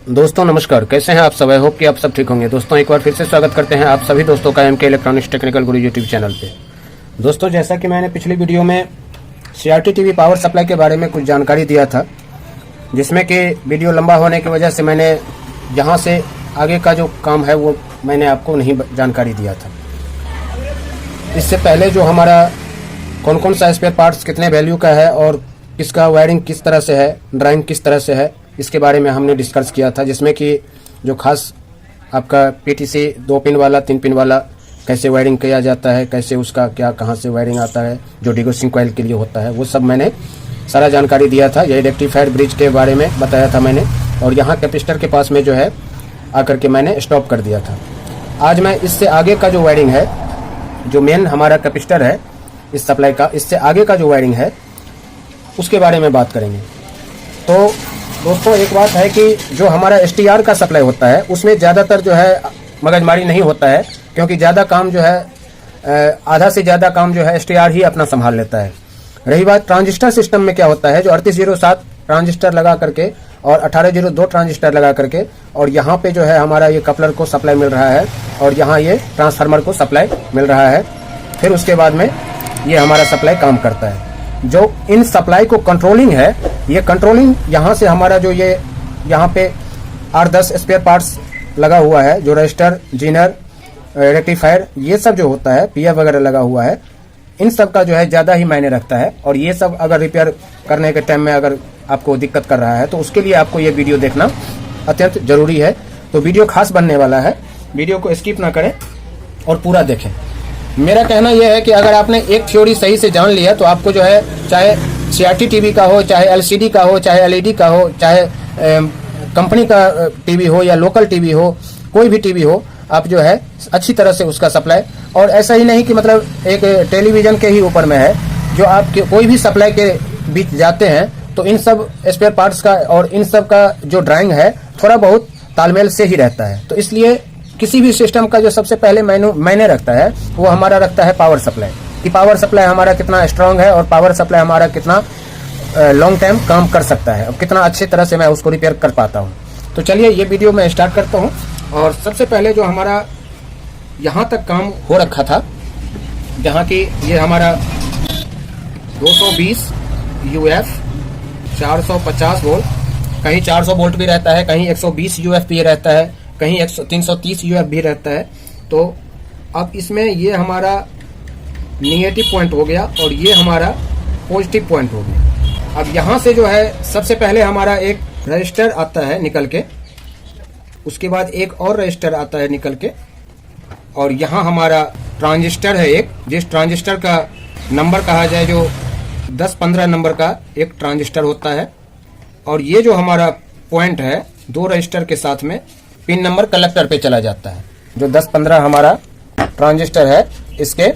दोस्तों नमस्कार, कैसे हैं आप सब। आई होप कि आप सब ठीक होंगे। दोस्तों एक बार फिर से स्वागत करते हैं आप सभी दोस्तों का एमके इलेक्ट्रॉनिक्स टेक्निकल गुरु यूट्यूब चैनल पे। दोस्तों जैसा कि मैंने पिछली वीडियो में सीआरटी टीवी पावर सप्लाई के बारे में कुछ जानकारी दिया था, जिसमें कि वीडियो लंबा होने की वजह से मैंने यहाँ से आगे का जो काम है वो मैंने आपको नहीं जानकारी दिया था। इससे पहले जो हमारा कौन कौन सा स्पेयर पार्ट्स कितने वैल्यू का है और इसका वायरिंग किस तरह से है, ड्राइंग किस तरह से है, इसके बारे में हमने डिस्कस किया था। जिसमें कि जो खास आपका पीटीसी 2 पिन वाला 3 पिन वाला कैसे वायरिंग किया जाता है, कैसे उसका क्या कहाँ से वायरिंग आता है, जो डिगोसिंग कॉइल के लिए होता है, वो सब मैंने सारा जानकारी दिया था। ये रेक्टिफायर ब्रिज के बारे में बताया था मैंने, और यहाँ कैपेसिटर के पास में जो है आकर के मैंने स्टॉप कर दिया था। आज मैं इससे आगे का जो वायरिंग है, जो मेन हमारा कैपेसिटर है इस सप्लाई का, इससे आगे का जो वायरिंग है उसके बारे में बात करेंगे। तो दोस्तों एक बात है कि जो हमारा एसटीआर का सप्लाई होता है उसमें ज़्यादातर जो है मगजमारी नहीं होता है, क्योंकि ज़्यादा काम जो है आधा से ज़्यादा काम जो है एसटीआर ही अपना संभाल लेता है। रही बात ट्रांजिस्टर सिस्टम में, क्या होता है जो 3807 ट्रांजिस्टर लगा करके और 1802 ट्रांजिस्टर लगा करके, और यहाँ पे जो है हमारा ये कपलर को सप्लाई मिल रहा है और यहाँ ये ट्रांसफार्मर को सप्लाई मिल रहा है। फिर उसके बाद में ये हमारा सप्लाई काम करता है। जो इन सप्लाई को कंट्रोलिंग है, ये कंट्रोलिंग यहाँ से हमारा जो ये यहाँ पे 8-10 स्पेयर पार्ट्स लगा हुआ है, जो रजिस्टर, जीनर, रेक्टिफायर, ये सब जो होता है, पीएफ वगैरह लगा हुआ है, इन सब का जो है ज़्यादा ही मायने रखता है। और ये सब अगर रिपेयर करने के टाइम में अगर आपको दिक्कत कर रहा है तो उसके लिए आपको ये वीडियो देखना अत्यंत जरूरी है। तो वीडियो खास बनने वाला है, वीडियो को स्किप ना करें और पूरा देखें। मेरा कहना यह है कि अगर आपने एक थ्योरी सही से जान लिया तो आपको जो है, चाहे सीआरटी टीवी का हो, चाहे एलसीडी का हो, चाहे एलईडी का हो, चाहे कंपनी का टीवी हो या लोकल टीवी हो, कोई भी टीवी हो, आप जो है अच्छी तरह से उसका सप्लाई, और ऐसा ही नहीं कि मतलब एक टेलीविजन के ही ऊपर में है, जो आप कोई भी सप्लाई के बीच जाते हैं तो इन सब स्पेयर पार्ट्स का और इन सब का जो ड्राइंग है थोड़ा बहुत तालमेल से ही रहता है। तो इसलिए किसी भी सिस्टम का जो सबसे पहले मायने रखता है वो हमारा रखता है पावर सप्लाई, कि पावर सप्लाई हमारा कितना स्ट्रांग है और पावर सप्लाई हमारा कितना लॉन्ग टाइम काम कर सकता है, और कितना अच्छी तरह से मैं उसको रिपेयर कर पाता हूँ। तो चलिए ये वीडियो मैं स्टार्ट करता हूँ। और सबसे पहले जो हमारा यहाँ तक काम हो रखा था, जहाँ की ये हमारा 220 यूएफ 450 वोल्ट, कहीं 400 वोल्ट भी रहता है, कहीं 120 यूएफ भी रहता है, कहीं 330 यूएफ भी रहता है। तो अब इसमें ये हमारा निगेटिव पॉइंट हो गया और ये हमारा पॉजिटिव पॉइंट हो गया। अब यहाँ से जो है सबसे पहले हमारा एक रजिस्टर आता है निकल के, उसके बाद एक और रजिस्टर आता है निकल के, और यहाँ हमारा ट्रांजिस्टर है एक, जिस ट्रांजिस्टर का नंबर कहा जाए जो 10-15 नंबर का एक ट्रांजिस्टर होता है। और ये जो हमारा पॉइंट है 2 रजिस्टर के साथ में पिन नंबर कलेक्टर पे चला जाता है। जो 10-15 हमारा ट्रांजिस्टर है इसके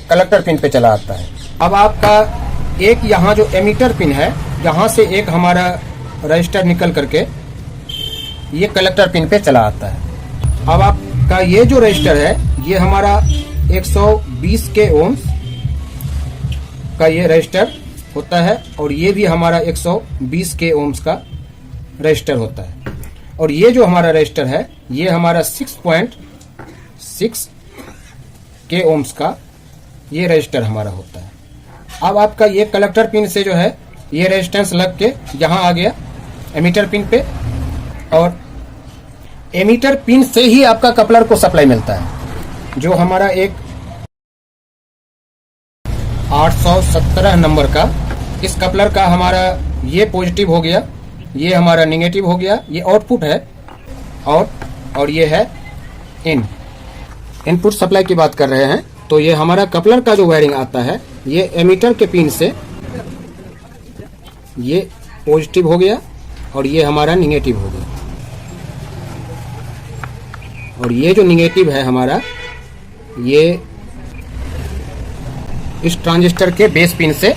कलेक्टर पिन पे चला आता है। अब आपका एक यहाँ जो एमीटर पिन है, यहाँ से एक हमारा रजिस्टर निकल करके ये कलेक्टर पिन पे चला आता है। अब आपका ये जो रजिस्टर है ये हमारा 120 के ओम्स का ये रजिस्टर होता है, और ये भी हमारा 120 के ओम्स का रजिस्टर होता है। और ये जो हमारा रजिस्टर है ये हमारा 6.6 के ओम्स का ये रजिस्टर हमारा होता है। अब आपका ये कलेक्टर पिन से जो है ये रेजिस्टेंस लग के यहाँ आ गया एमीटर पिन पे, और एमीटर पिन से ही आपका कपलर को सप्लाई मिलता है। जो हमारा एक 817 नंबर का इस कपलर का हमारा ये पॉजिटिव हो गया, ये हमारा निगेटिव हो गया, ये आउटपुट है और ये है इनपुट सप्लाई की बात कर रहे हैं। तो ये हमारा कपलर का जो वायरिंग आता है ये एमीटर के पिन से ये पॉजिटिव हो गया और ये हमारा निगेटिव हो गया, और ये जो निगेटिव है हमारा ये इस ट्रांजिस्टर के बेस पिन से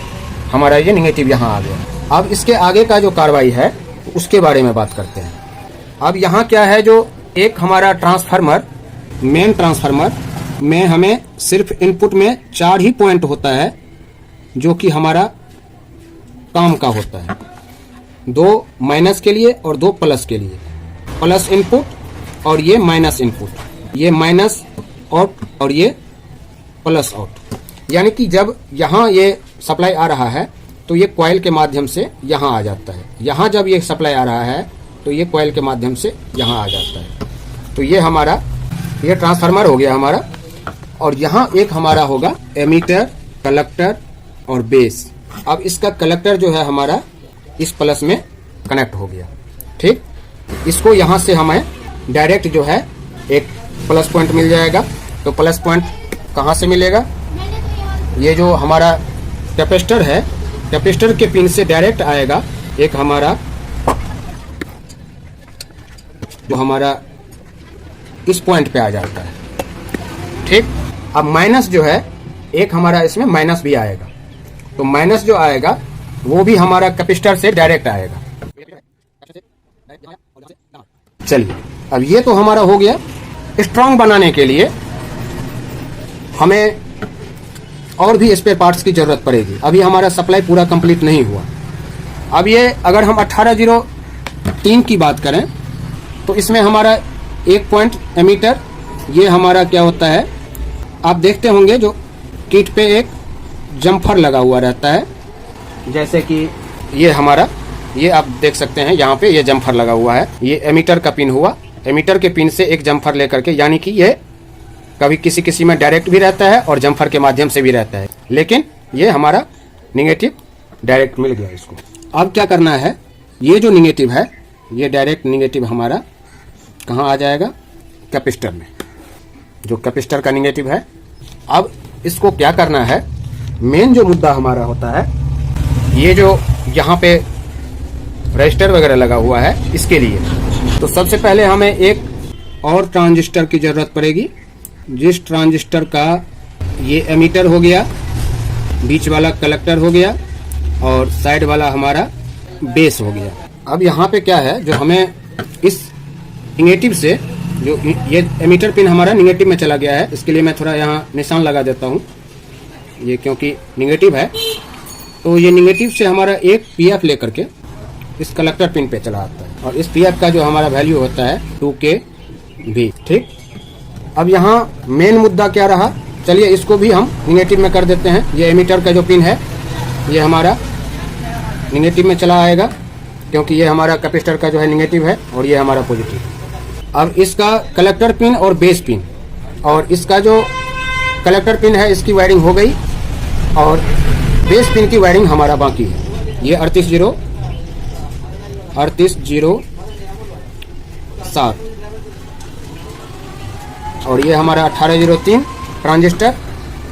हमारा ये निगेटिव यहाँ आ गया। अब इसके आगे का जो कार्रवाई है उसके बारे में बात करते हैं। अब यहाँ क्या है, जो एक हमारा ट्रांसफार्मर, मेन ट्रांसफार्मर में हमें सिर्फ इनपुट में 4 ही पॉइंट होता है जो कि हमारा काम का होता है, 2 माइनस के लिए और 2 प्लस के लिए। प्लस इनपुट और ये माइनस इनपुट, ये माइनस आउट और ये प्लस आउट। यानी कि जब यहाँ ये सप्लाई आ रहा है तो ये कॉइल के माध्यम से यहाँ आ जाता है, यहाँ जब ये सप्लाई आ रहा है तो ये कॉइल के माध्यम से यहाँ आ जाता है। तो ये हमारा ये ट्रांसफार्मर हो गया हमारा। और यहाँ एक हमारा होगा एमीटर, कलेक्टर और बेस। अब इसका कलेक्टर जो है हमारा इस प्लस में कनेक्ट हो गया, ठीक। इसको यहाँ से हमें डायरेक्ट जो है एक प्लस पॉइंट मिल जाएगा। तो प्लस पॉइंट कहाँ से मिलेगा? ये जो हमारा कैपेसिटर है, कैपेसिटर के पिन से डायरेक्ट आएगा एक हमारा, जो हमारा इस पॉइंट पे आ जाता है, ठीक। अब माइनस जो है एक हमारा इसमें माइनस भी आएगा, तो माइनस जो आएगा वो भी हमारा कैपेसिटर से डायरेक्ट आएगा। चलिए, अब ये तो हमारा हो गया। स्ट्रांग बनाने के लिए हमें और भी स्पेयर पार्ट्स की जरूरत पड़ेगी। अभी हमारा सप्लाई पूरा कंप्लीट नहीं हुआ। अब ये अगर हम 1803 की बात करें तो इसमें हमारा एक पॉइंट एमीटर, ये हमारा क्या होता है, आप देखते होंगे जो किट पे एक जम्फर लगा हुआ रहता है, जैसे कि ये हमारा, ये आप देख सकते हैं यहाँ पे ये जम्फर लगा हुआ है। ये एमीटर का पिन हुआ, एमीटर के पिन से एक जम्फर लेकर के, यानी कि ये कभी किसी किसी में डायरेक्ट भी रहता है और जम्फर के माध्यम से भी रहता है, लेकिन ये हमारा निगेटिव डायरेक्ट मिल गया इसको। अब क्या करना है, ये जो निगेटिव है ये डायरेक्ट निगेटिव हमारा कहाँ आ जाएगा? कैपेसिटर में, जो कैपेसिटर का निगेटिव है। अब इसको क्या करना है, मेन जो मुद्दा हमारा होता है, ये जो यहाँ पे रजिस्टर वगैरह लगा हुआ है इसके लिए, तो सबसे पहले हमें एक और ट्रांजिस्टर की जरूरत पड़ेगी, जिस ट्रांजिस्टर का ये एमीटर हो गया, बीच वाला कलेक्टर हो गया और साइड वाला हमारा बेस हो गया। अब यहाँ पे क्या है, जो हमें इस निगेटिव से, जो ये एमीटर पिन हमारा निगेटिव में चला गया है, इसके लिए मैं थोड़ा यहाँ निशान लगा देता हूँ, ये क्योंकि निगेटिव है, तो ये निगेटिव से हमारा एक पीएफ लेकर के इस कलेक्टर पिन पे चला आता है, और इस पीएफ का जो हमारा वैल्यू होता है 2kV, ठीक। अब यहाँ मेन मुद्दा क्या रहा, चलिए इसको भी हम निगेटिव में कर देते हैं। ये एमीटर का जो पिन है ये हमारा निगेटिव में चला आएगा, क्योंकि ये हमारा कैपेसिटर का जो है निगेटिव है और ये हमारा पॉजिटिव। अब इसका कलेक्टर पिन और बेस पिन, और इसका जो कलेक्टर पिन है इसकी वायरिंग हो गई, और बेस पिन की वायरिंग हमारा बाकी है। ये 3807 और ये हमारा 1803 ट्रांजिस्टर,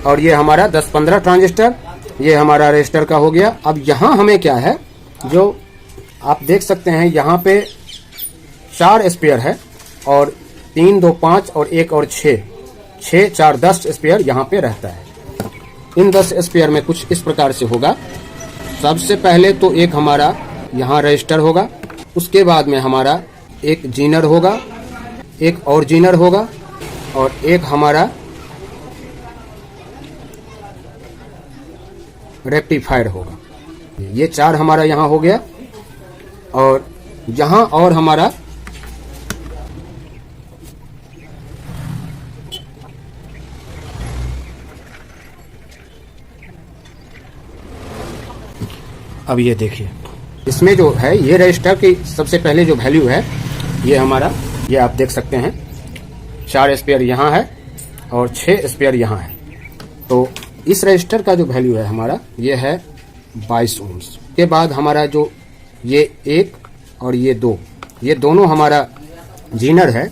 और ये हमारा 10-15 ट्रांजिस्टर, ये हमारा रजिस्टर का हो गया। अब यहाँ हमें क्या है, जो आप देख सकते हैं यहाँ पे 4 स्पेयर है, और 3, 2, 5 और 1 और 6, 4, 10 स्पेयर यहाँ पे रहता है। इन 10 स्पेयर में कुछ इस प्रकार से होगा। सबसे पहले तो एक हमारा यहाँ रजिस्टर होगा, उसके बाद में हमारा एक जीनर होगा, एक और जीनर होगा, और एक हमारा रेक्टिफायर होगा। ये 4 हमारा यहाँ हो गया, और यहाँ और हमारा अब ये देखिए, इसमें जो है ये रजिस्टर की सबसे पहले जो वैल्यू है ये हमारा, ये आप देख सकते हैं 4 स्पेयर यहाँ है और 6 स्पेयर यहाँ है। तो इस रजिस्टर का जो वैल्यू है हमारा ये है 22 ओम्स। के बाद हमारा जो ये 1 और ये 2, ये दोनों हमारा जीनर है।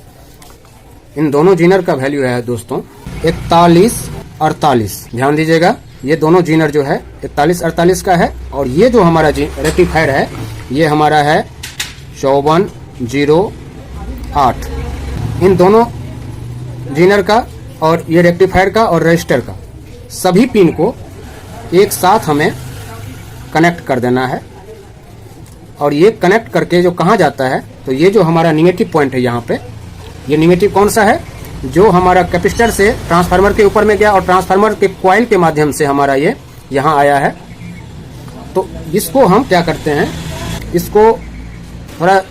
इन दोनों जीनर का वैल्यू है दोस्तों 41-48। ध्यान दीजिएगा, ये दोनों जीनर जो है 41-48 का है, और ये जो हमारा रेक्टिफायर है ये हमारा है 5408। इन दोनों जीनर का और ये रेक्टिफायर का और रजिस्टर का सभी पिन को एक साथ हमें कनेक्ट कर देना है, और ये कनेक्ट करके जो कहाँ जाता है, तो ये जो हमारा निगेटिव पॉइंट है यहाँ पे, ये निगेटिव कौन सा है, जो हमारा कैपेसिटर से ट्रांसफार्मर के ऊपर में गया और ट्रांसफार्मर के कॉइल के माध्यम से हमारा ये यहाँ आया है। तो इसको हम क्या करते हैं, इसको थोड़ा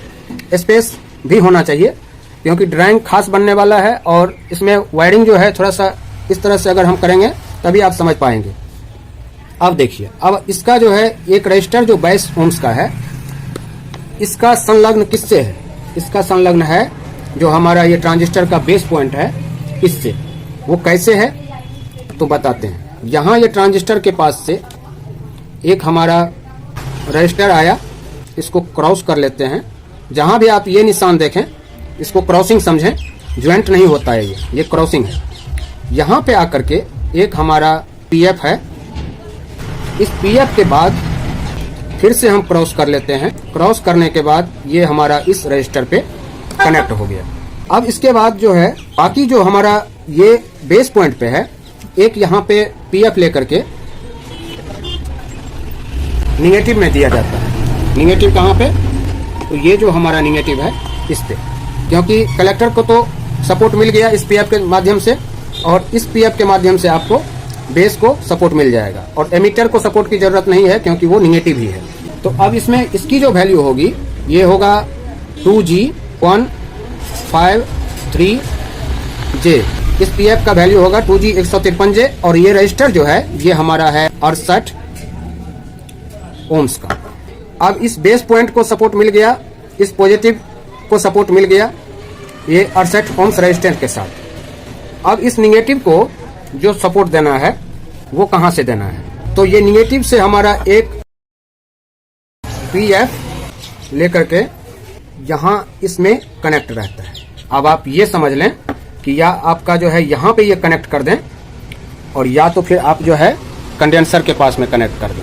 स्पेस भी होना चाहिए, क्योंकि ड्राइंग खास बनने वाला है और इसमें वायरिंग जो है थोड़ा सा इस तरह से अगर हम करेंगे तभी आप समझ पाएंगे। अब देखिए, अब इसका जो है एक रजिस्टर जो 22 ओम्स का है, इसका संलग्न किससे है? इसका संलग्न है जो हमारा ये ट्रांजिस्टर का बेस पॉइंट है इससे। वो कैसे है तो बताते हैं। यहाँ ये ट्रांजिस्टर के पास से एक हमारा रजिस्टर आया, इसको क्रॉस कर लेते हैं। जहाँ भी आप ये निशान देखें इसको क्रॉसिंग समझें, ज्वाइंट नहीं होता है, ये क्रॉसिंग है। यहाँ पे आकर के एक हमारा पीएफ है, इस पीएफ के बाद फिर से हम क्रॉस कर लेते हैं। क्रॉस करने के बाद ये हमारा इस रजिस्टर पे कनेक्ट हो गया। अब इसके बाद जो है बाकी जो हमारा ये बेस पॉइंट पे है, एक यहाँ पे पीएफ लेकर के निगेटिव में दिया जाता है। निगेटिव कहाँ पे? तो ये जो हमारा निगेटिव है इस पे, क्योंकि कलेक्टर को तो सपोर्ट मिल गया इस पीएफ के माध्यम से, और इस पीएफ के माध्यम से आपको बेस को सपोर्ट मिल जाएगा, और एमीटर को सपोर्ट की जरूरत नहीं है क्योंकि वो निगेटिव ही है। तो अब इसमें इसकी जो वैल्यू होगी ये होगा 2G153J। इस पीएफ का वैल्यू होगा 2G153J, और ये रजिस्टर जो है ये हमारा है 68 ओम्स का। अब इस बेस पॉइंट को सपोर्ट मिल गया, इस पॉजिटिव को सपोर्ट मिल गया ये 68 ओम्स रेजिस्टेंस के साथ। अब इस निगेटिव को जो सपोर्ट देना है वो कहां से देना है? तो ये निगेटिव से हमारा एक पीएफ लेकर के यहां इसमें कनेक्ट रहता है। अब आप ये समझ लें कि या आपका जो है यहां पे ये कनेक्ट कर दें, और या तो फिर आप जो है कंडेंसर के पास में कनेक्ट कर दें।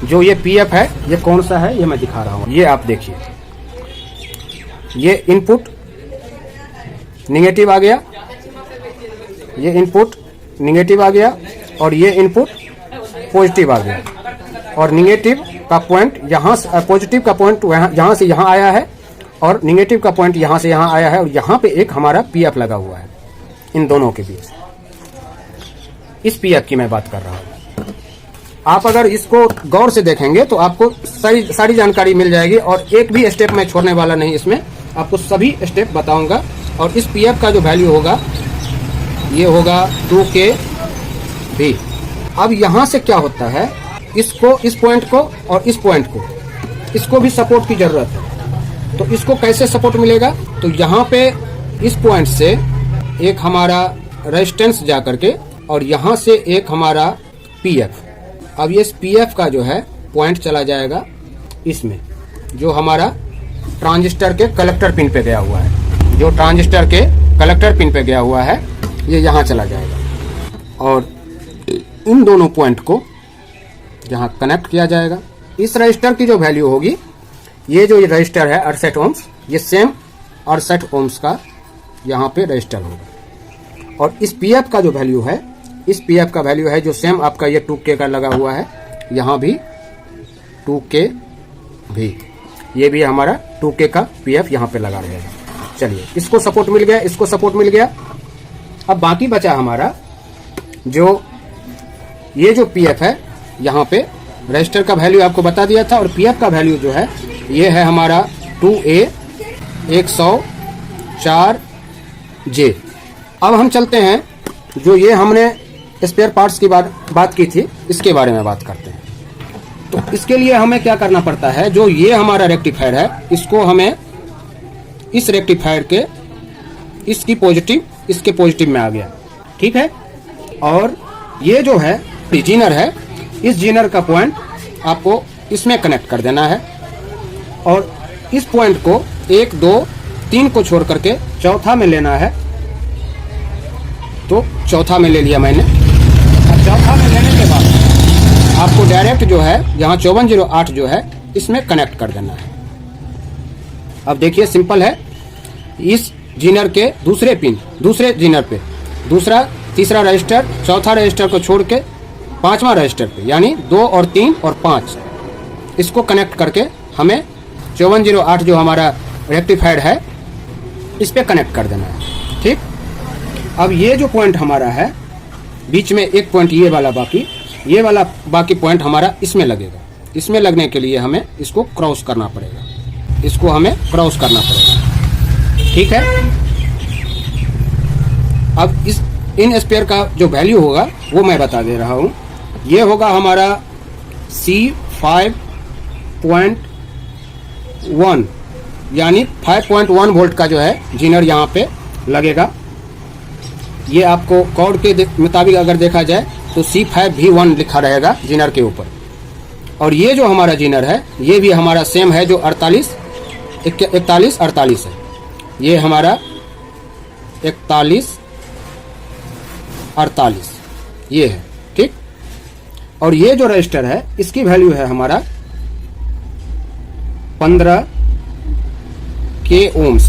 जो ये पीएफ है ये कौन सा है ये मैं दिखा रहा हूं। ये आप देखिए, ये इनपुट निगेटिव आ गया, ये इनपुट निगेटिव आ गया, और ये इनपुट पॉजिटिव आ गया। और निगेटिव का पॉइंट यहाँ से, पॉजिटिव का पॉइंट यहाँ से यहाँ आया है, और निगेटिव का पॉइंट यहाँ से यहाँ आया है, और यहाँ पे एक हमारा पीएफ लगा हुआ है इन दोनों के बीच। इस पीएफ की मैं बात कर रहा हूँ। आप अगर इसको गौर से देखेंगे तो आपको सारी जानकारी मिल जाएगी, और एक भी स्टेप मैं छोड़ने वाला नहीं, इसमें आपको सभी स्टेप बताऊंगा। और इस पीएफ का जो वैल्यू होगा ये होगा 2KB। अब यहाँ से क्या होता है, इसको, इस पॉइंट को और इस पॉइंट को, इसको भी सपोर्ट की जरूरत है। तो इसको कैसे सपोर्ट मिलेगा? तो यहाँ पे इस पॉइंट से एक हमारा रेजिस्टेंस जा करके, और यहाँ से एक हमारा पीएफ। अब ये पीएफ का जो है पॉइंट चला जाएगा इसमें, जो हमारा ट्रांजिस्टर के कलेक्टर पिन पे गया हुआ है। जो ट्रांजिस्टर के कलेक्टर पिन पे गया हुआ है ये यहाँ चला जाएगा, और इन दोनों पॉइंट को यहाँ कनेक्ट किया जाएगा। इस रजिस्टर की जो वैल्यू होगी, ये जो रजिस्टर है 68 ओम्स, ये सेम 68 ओम्स का यहाँ पे रजिस्टर होगा। और इस पीएफ का जो वैल्यू है, इस पीएफ का वैल्यू है जो सेम आपका ये 2K का लगा हुआ है, यहाँ भी 2K भी, ये भी हमारा 2K का पीएफ यहाँ पे लगा रहेगा। चलिए, इसको सपोर्ट मिल गया, इसको सपोर्ट मिल गया। अब बाकी बचा हमारा जो ये जो पीएफ है, यहाँ पे रजिस्टर का वैल्यू आपको बता दिया था, और पीएफ का वैल्यू जो है ये है हमारा 2A104J। अब हम चलते हैं, जो ये हमने स्पेयर पार्ट्स की बात की थी, इसके बारे में बात करते हैं। तो इसके लिए हमें क्या करना पड़ता है, जो ये हमारा रेक्टिफायर है, इसको हमें इस रेक्टिफायर के इसकी पॉजिटिव इसके पॉजिटिव में आ गया, ठीक है। और ये जो है जीनर है, इस जीनर का पॉइंट आपको इसमें कनेक्ट कर देना है, और इस पॉइंट को 1, 2, 3 को छोड़ करके चौथा में लेना है। तो चौथा में ले लिया मैंने। चौथा में लेने के बाद आपको डायरेक्ट जो है यहाँ 5408 जो है इसमें कनेक्ट कर देना है। अब देखिए, सिंपल है। इस जीनर के दूसरे पिन, दूसरे जीनर पे दूसरा, तीसरा रजिस्टर, चौथा रजिस्टर को छोड़ के पांचवा रजिस्टर पे, यानी 2 और 3 और 5, इसको कनेक्ट करके हमें 5408 जो हमारा रेक्टिफायर है इस पे कनेक्ट कर देना है, ठीक। अब ये जो पॉइंट हमारा है, बीच में एक पॉइंट ये वाला बाकी, ये वाला बाकी पॉइंट हमारा इसमें लगेगा। इसमें लगने के लिए हमें इसको क्रॉस करना पड़ेगा, इसको हमें क्रॉस करना पड़ेगा। ठीक है। अब इस इन स्पेयर का जो वैल्यू होगा वो मैं बता दे रहा हूँ। ये होगा हमारा C5.1 यानी 5.1 वोल्ट का जो है जीनर यहाँ पे लगेगा। ये आपको कोड के मुताबिक अगर देखा जाए तो C5V1 लिखा रहेगा जीनर के ऊपर। और ये जो हमारा जीनर है ये भी हमारा सेम है, जो 4148 है। ये हमारा 4148 ये है, ठीक। और ये जो रजिस्टर है इसकी वैल्यू है हमारा 15 के ओम्स।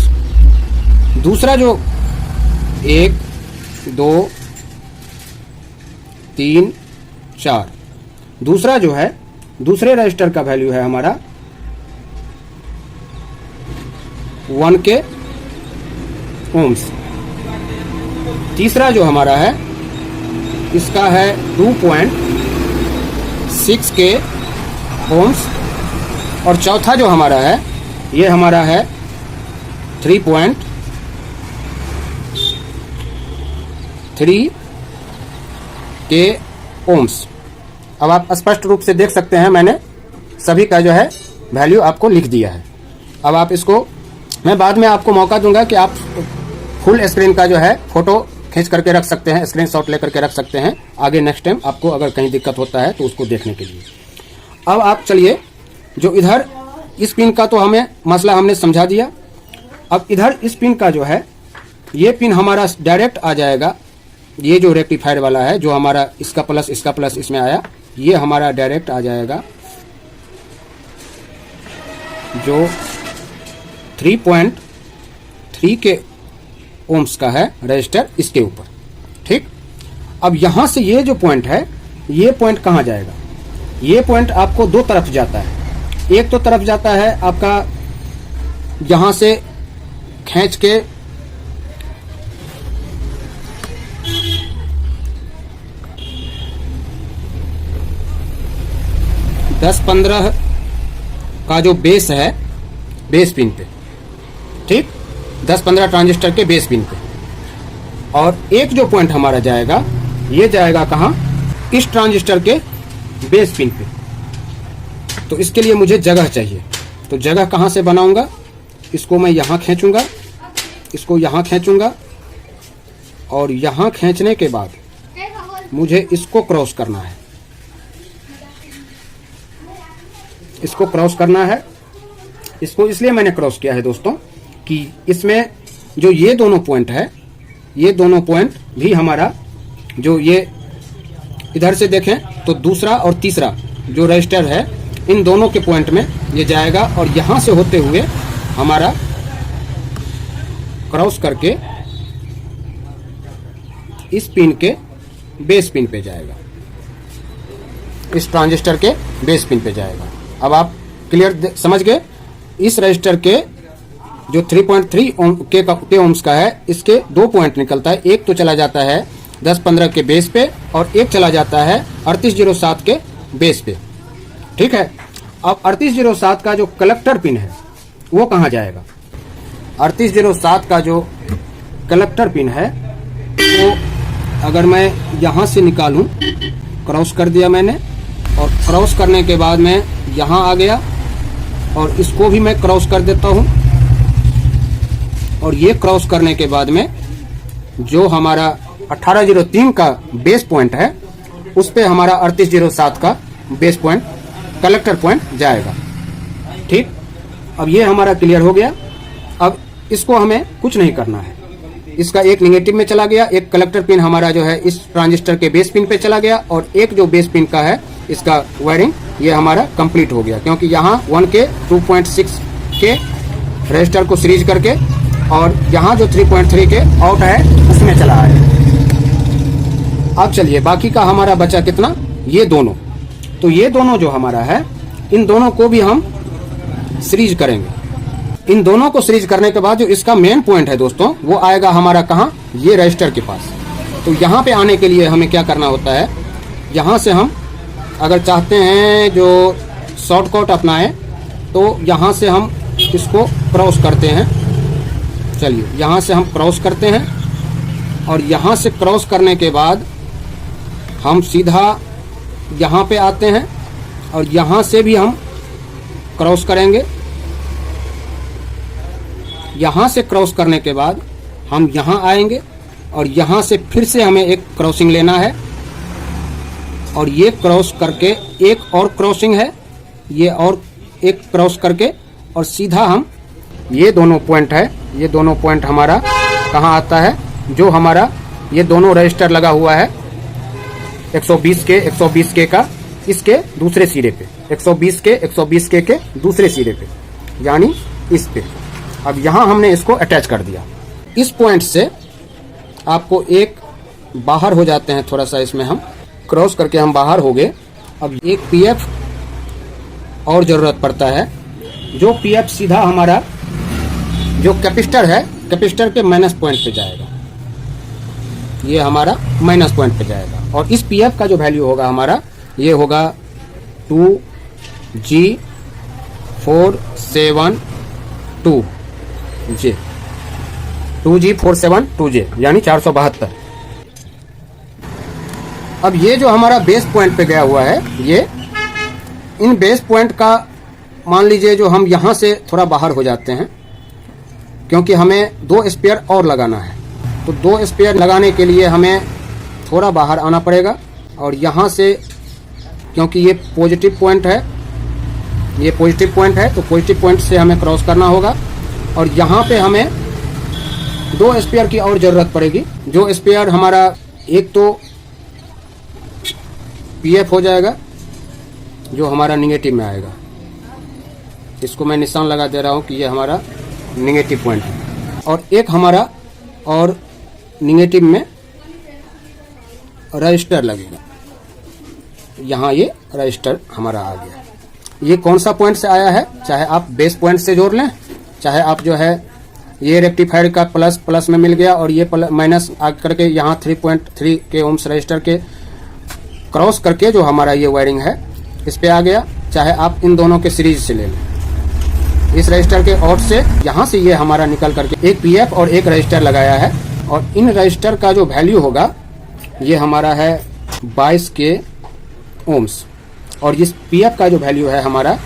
दूसरा जो 1 2 3 4 दूसरा जो है दूसरे रजिस्टर का वैल्यू है हमारा 1 के ओम्स। तीसरा जो हमारा है इसका है 2.6 के ओम्स। और चौथा जो हमारा है ये हमारा है 3.3 के ओम्स। अब आप स्पष्ट रूप से देख सकते हैं, मैंने सभी का जो है वैल्यू आपको लिख दिया है। अब आप इसको, मैं बाद में आपको मौका दूंगा कि आप फुल स्क्रीन का जो है फोटो खींच करके रख सकते हैं, स्क्रीनशॉट लेकर के रख सकते हैं आगे नेक्स्ट टाइम आपको अगर कहीं दिक्कत होता है तो उसको देखने के लिए। अब आप चलिए, जो इधर इस पिन का तो हमें मसला हमने समझा दिया। अब इधर इस पिन का जो है ये पिन हमारा डायरेक्ट आ जाएगा। ये जो रेक्टिफायर वाला है, जो हमारा इसका प्लस इसमें आया, ये हमारा डायरेक्ट आ जाएगा जो 3.3 के ओम्स का है रजिस्टर, इसके ऊपर, ठीक। अब यहां से ये जो पॉइंट है, ये पॉइंट कहां जाएगा? ये पॉइंट आपको दो तरफ जाता है। एक तो तरफ जाता है आपका यहां से खींच के दस 15 का जो बेस है, बेस पिन पे, ठीक, 10-15 ट्रांजिस्टर के बेस पिन पे। और एक जो पॉइंट हमारा जाएगा, ये जाएगा कहां? इस ट्रांजिस्टर के बेस पिन पे। तो इसके लिए मुझे जगह चाहिए। तो जगह कहां से बनाऊंगा? इसको मैं यहां खींचूंगा, इसको यहां खींचूंगा, और यहां खींचने के बाद मुझे इसको क्रॉस करना है। इसको क्रॉस करना है। इसको इसलिए मैंने क्रॉस किया है दोस्तों कि इसमें जो ये दोनों पॉइंट है, ये दोनों पॉइंट भी हमारा, जो ये इधर से देखें तो दूसरा और तीसरा जो रजिस्टर है, इन दोनों के पॉइंट में ये जाएगा और यहां से होते हुए हमारा क्रॉस करके इस पिन के बेस पिन पे जाएगा, इस ट्रांजिस्टर के बेस पिन पे जाएगा। अब आप क्लियर समझ गए? इस रजिस्टर के जो 3.3 के ओम्स का है, इसके दो पॉइंट निकलता है। एक तो चला जाता है 10-15 के बेस पे और एक चला जाता है 3807 के बेस पे, ठीक है। अब 3807 का जो कलेक्टर पिन है वो कहाँ जाएगा? 3807 का जो कलेक्टर पिन है वो अगर मैं यहाँ से निकालूं, क्रॉस कर दिया मैंने, और क्रॉस करने के बाद मैं यहाँ आ गया और इसको भी मैं क्रॉस कर देता हूँ, और ये क्रॉस करने के बाद में जो हमारा 1803 का बेस पॉइंट है उस पे हमारा 3807 का बेस पॉइंट, कलेक्टर पॉइंट जाएगा, ठीक। अब ये हमारा क्लियर हो गया। अब इसको हमें कुछ नहीं करना है। इसका एक निगेटिव में चला गया, एक कलेक्टर पिन हमारा जो है इस ट्रांजिस्टर के बेस पिन पे चला गया, और एक जो बेस पिन का है इसका वायरिंग ये हमारा कंप्लीट हो गया, क्योंकि यहाँ 1 के 2.6 के रजिस्टर को सीरीज करके और यहाँ जो 3.3 के आउट है उसमें चला है। अब चलिए बाकी का हमारा बचा कितना? ये दोनों। तो ये दोनों जो हमारा है, इन दोनों को भी हम सीरीज करेंगे। इन दोनों को सीरीज करने के बाद जो इसका मेन पॉइंट है दोस्तों, वो आएगा हमारा कहाँ? ये रजिस्टर के पास। तो यहाँ पे आने के लिए हमें क्या करना होता है? यहाँ से हम अगर चाहते हैं जो शॉर्टकट अपनाएं तो यहाँ से हम इसको क्रॉस करते हैं, चलिए यहाँ से हम क्रॉस करते हैं और यहाँ से क्रॉस करने के बाद हम सीधा यहाँ पे आते हैं और यहाँ से भी हम क्रॉस करेंगे। यहाँ से क्रॉस करने के बाद हम यहाँ आएंगे और यहाँ से फिर से हमें एक क्रॉसिंग लेना है और ये क्रॉस करके एक और क्रॉसिंग है, ये और एक क्रॉस करके और सीधा हम ये दोनों पॉइंट है, ये दोनों पॉइंट हमारा कहाँ आता है, जो हमारा ये दोनों रजिस्टर लगा हुआ है 120 के का इसके दूसरे सिरे पे, 120 के दूसरे सिरे पे, यानी इस पे। अब यहाँ हमने इसको अटैच कर दिया। इस पॉइंट से आपको एक बाहर हो जाते हैं, थोड़ा सा इसमें हम क्रॉस करके हम बाहर हो गए। अब एक पीएफ और ज़रूरत पड़ता है, जो पीएफ सीधा हमारा जो कैपेसिटर है, कैपेसिटर के माइनस पॉइंट पे जाएगा, ये हमारा माइनस पॉइंट पे जाएगा। और इस पीएफ का जो वैल्यू होगा हमारा, ये होगा 2G472J, 2G472J यानी 472। अब ये जो हमारा बेस पॉइंट पे गया हुआ है, ये इन बेस पॉइंट का मान लीजिए जो हम यहाँ से थोड़ा बाहर हो जाते हैं, क्योंकि हमें 2 स्पेयर और लगाना है, तो 2 स्पेयर लगाने के लिए हमें थोड़ा बाहर आना पड़ेगा। और यहाँ से क्योंकि ये पॉजिटिव पॉइंट है, ये पॉजिटिव पॉइंट है, तो पॉजिटिव पॉइंट से हमें क्रॉस करना होगा और यहाँ पे हमें 2 स्पेयर की और ज़रूरत पड़ेगी। जो स्पेयर हमारा एक तो पीएफ हो जाएगा, जो हमारा निगेटिव में आएगा, इसको मैं निशान लगा दे रहा हूँ कि ये हमारा निगेटिव पॉइंट है, और एक हमारा और निगेटिव में रजिस्टर लगेगा। यहाँ ये रजिस्टर हमारा आ गया। ये कौन सा पॉइंट से आया है, चाहे आप बेस पॉइंट से जोड़ लें, चाहे आप जो है ये रेक्टिफायर का प्लस में मिल गया और ये माइनस आगे करके यहाँ 3.3 के ओम्स रजिस्टर के क्रॉस करके जो हमारा ये वायरिंग है इस पे आ गया, चाहे आप इन दोनों के सीरीज से ले लें। इस रजिस्टर के आउट से यहाँ से ये हमारा निकल करके एक पीएफ और एक रजिस्टर लगाया है, और इन रजिस्टर का जो वैल्यू होगा ये हमारा है 22 के ओम्स, और इस पीएफ का जो वैल्यू है हमारा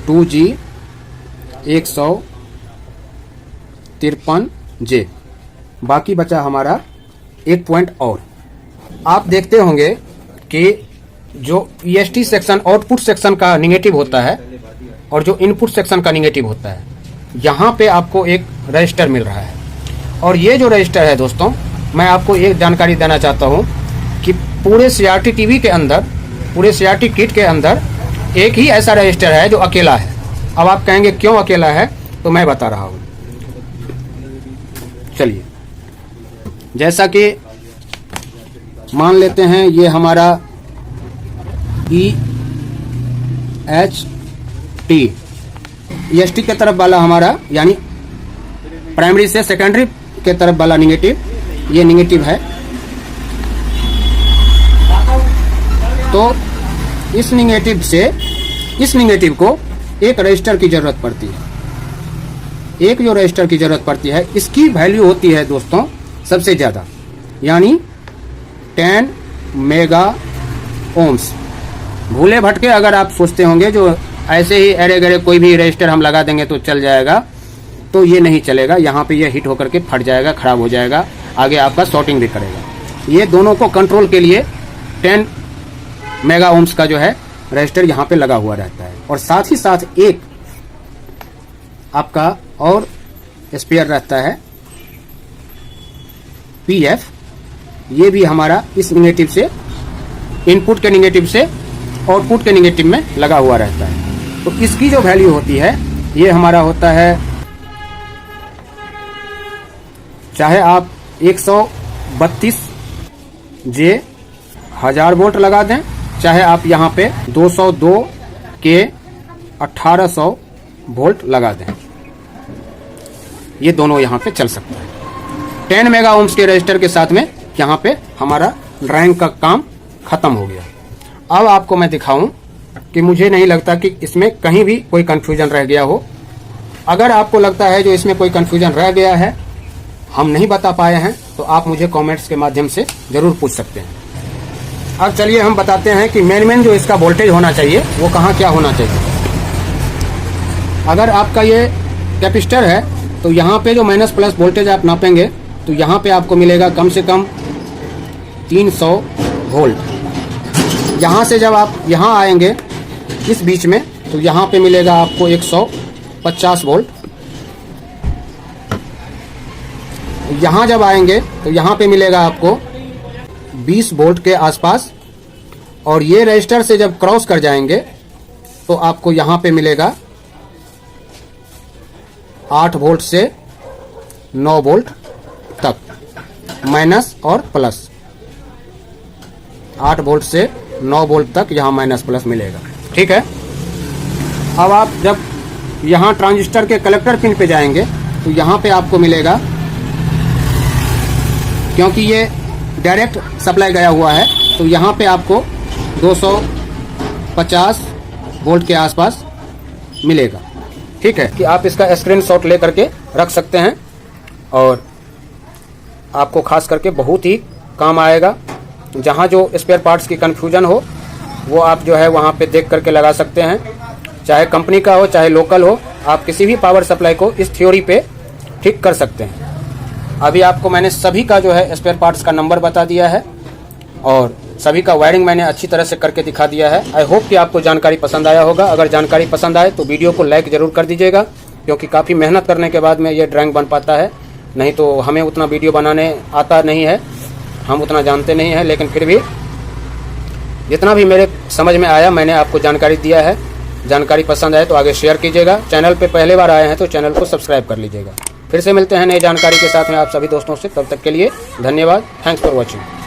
2G153J। बाकी बचा हमारा एक पॉइंट और। आप देखते होंगे कि जो EST सेक्शन आउटपुट सेक्शन का निगेटिव होता है और जो इनपुट सेक्शन का निगेटिव होता है, यहाँ पे आपको एक रजिस्टर मिल रहा है। और ये जो रजिस्टर है दोस्तों, मैं आपको एक जानकारी देना चाहता हूँ कि पूरे CRT टीवी के अंदर, पूरे CRT किट के अंदर एक ही ऐसा रजिस्टर है जो अकेला है। अब आप कहेंगे क्यों अकेला है, तो मैं बता रहा हूँ। चलिए, जैसा कि मान लेते हैं ये हमारा EST के तरफ वाला हमारा, यानी प्राइमरी से सेकेंडरी के तरफ वाला निगेटिव, ये निगेटिव है। तो इस निगेटिव को एक रजिस्टर की जरूरत पड़ती है। एक जो रजिस्टर की जरूरत पड़ती है, इसकी वैल्यू होती है दोस्तों सबसे ज़्यादा, यानी 10 मेगा ओम्स। भूले भटके अगर आप सोचते होंगे जो ऐसे ही अरे गरे कोई भी रजिस्टर हम लगा देंगे तो चल जाएगा, तो ये नहीं चलेगा। यहाँ पे ये हिट होकर के फट जाएगा, खराब हो जाएगा, आगे आपका शॉर्टिंग भी करेगा। ये दोनों को कंट्रोल के लिए 10 मेगा ओम्स का जो है रजिस्टर यहाँ पे लगा हुआ रहता है, और साथ ही साथ एक आपका और स्पेयर रहता है पीएफ। ये भी हमारा इस निगेटिव से, इनपुट के निगेटिव से आउटपुट के निगेटिव में लगा हुआ रहता है। तो इसकी जो वैल्यू होती है, ये हमारा होता है, चाहे आप 132J 1000 वोल्ट लगा दें, चाहे आप यहाँ पे 202 के 1800 वोल्ट लगा दें, ये दोनों यहाँ पे चल सकता है। 10 मेगा ओम्स के रजिस्टर के साथ में यहाँ पे हमारा ड्राइंग का काम खत्म हो गया। अब आपको मैं दिखाऊं कि मुझे नहीं लगता कि इसमें कहीं भी कोई कंफ्यूजन रह गया हो। अगर आपको लगता है जो इसमें कोई कन्फ्यूजन रह गया है, हम नहीं बता पाए हैं, तो आप मुझे कमेंट्स के माध्यम से ज़रूर पूछ सकते हैं। अब चलिए हम बताते हैं कि मेन जो इसका वोल्टेज होना चाहिए वो कहाँ क्या होना चाहिए। अगर आपका ये कैपेसिटर है तो यहाँ पे जो माइनस प्लस वोल्टेज आप नापेंगे तो यहाँ पे आपको मिलेगा कम से कम 300 वोल्ट। यहाँ से जब आप यहाँ आएंगे इस बीच में तो यहाँ पे मिलेगा आपको 150 वोल्ट। यहाँ जब आएंगे तो यहाँ पे मिलेगा आपको 20 वोल्ट के आसपास, और ये रजिस्टर से जब क्रॉस कर जाएंगे तो आपको यहाँ पे मिलेगा 8 वोल्ट से 9 वोल्ट तक, माइनस और प्लस। 8 वोल्ट से 9 वोल्ट तक यहाँ माइनस प्लस मिलेगा। ठीक है। अब आप जब यहाँ ट्रांजिस्टर के कलेक्टर पिन पे जाएंगे तो यहाँ पे आपको मिलेगा, क्योंकि ये डायरेक्ट सप्लाई गया हुआ है, तो यहाँ पे आपको 250 वोल्ट के आसपास मिलेगा। ठीक है कि आप इसका स्क्रीनशॉट ले करके रख सकते हैं और आपको खास करके बहुत ही काम आएगा। जहाँ जो स्पेयर पार्ट्स की कन्फ्यूजन हो वो आप जो है वहाँ पे देख करके लगा सकते हैं, चाहे कंपनी का हो चाहे लोकल हो, आप किसी भी पावर सप्लाई को इस थ्योरी पे ठीक कर सकते हैं। अभी आपको मैंने सभी का जो है स्पेयर पार्ट्स का नंबर बता दिया है और सभी का वायरिंग मैंने अच्छी तरह से करके दिखा दिया है। आई होप कि आपको जानकारी पसंद आया होगा। अगर जानकारी पसंद आए तो वीडियो को लाइक ज़रूर कर दीजिएगा, क्योंकि काफ़ी मेहनत करने के बाद में ये ड्राइंग बन पाता है, नहीं तो हमें उतना वीडियो बनाने आता नहीं है, हम उतना जानते नहीं हैं। लेकिन फिर भी जितना भी मेरे समझ में आया मैंने आपको जानकारी दिया है। जानकारी पसंद आए तो आगे शेयर कीजिएगा। चैनल पे पहले बार आए हैं तो चैनल को सब्सक्राइब कर लीजिएगा। फिर से मिलते हैं नई जानकारी के साथ में आप सभी दोस्तों से। तब तक के लिए धन्यवाद। Thanks for watching.